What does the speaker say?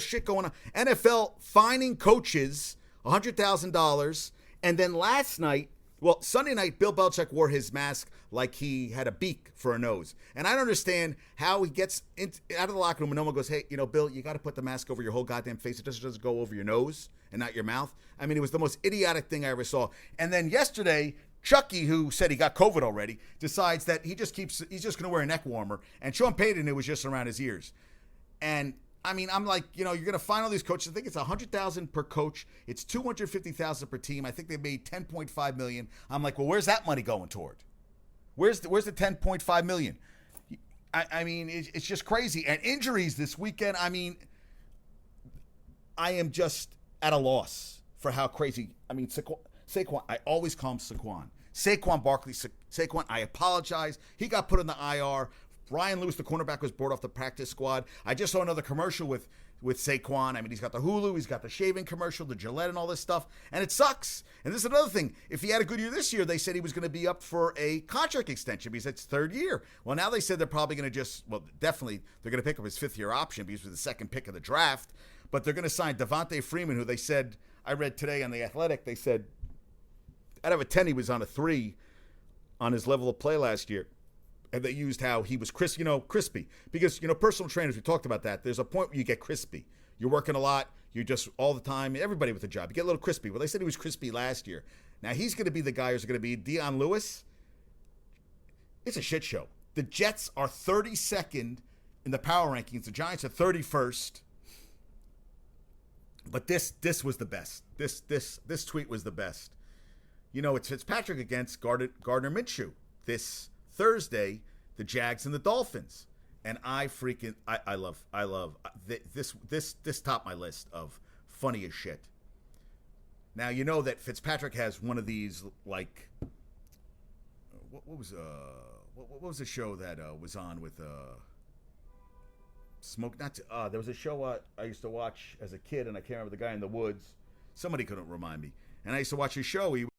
shit going on. NFL fining coaches $100,000. And then last night, well, Sunday night, Bill Belichick wore his mask like he had a beak for a nose. And I don't understand how he gets out of the locker room and no one goes, hey, Bill, you got to put the mask over your whole goddamn face. It just doesn't go over your nose and not your mouth. I mean, it was the most idiotic thing I ever saw. And then yesterday, Chucky, who said he got COVID already, decides that he's just going to wear a neck warmer. And Sean Payton, it was just around his ears. And I mean, I'm like, you're going to find all these coaches. I think it's $100,000 per coach. It's $250,000 per team. I think they made $10.5 million. I'm like, well, where's that money going toward? Where's the $10.5 million? I mean, it's just crazy. And injuries this weekend. I mean, I am just at a loss for how crazy. I mean, Saquon. I always call him Saquon. Saquon Barkley. Saquon. I apologize. He got put on the IR. Ryan Lewis, the cornerback, was brought off the practice squad. I just saw another commercial with Saquon. I mean, he's got the Hulu, he's got the shaving commercial, the Gillette and all this stuff, and it sucks. And this is another thing. If he had a good year this year, they said he was going to be up for a contract extension because it's third year. Well, now they said they're probably going to definitely they're going to pick up his fifth-year option because he was the second pick of the draft. But they're going to sign Devontae Freeman, who they said, I read today on The Athletic, they said out of a 10, he was on a 3 on his level of play last year. And they used how he was crispy. Because, personal trainers, we talked about that. There's a point where you get crispy. You're working a lot. You're just all the time. Everybody with a job. You get a little crispy. Well, they said he was crispy last year. Now, he's going to be the guy who's going to be Dion Lewis. It's a shit show. The Jets are 32nd in the power rankings. The Giants are 31st. But this was the best. This tweet was the best. It's Fitzpatrick against Gardner Minshew. This Thursday, the Jags and the Dolphins, and I love this topped my list of funny as shit. Now you know that Fitzpatrick has one of these like what was the show that was on with Smoke? There was a show I used to watch as a kid, and I can't remember the guy in the woods. Somebody couldn't remind me, and I used to watch his show.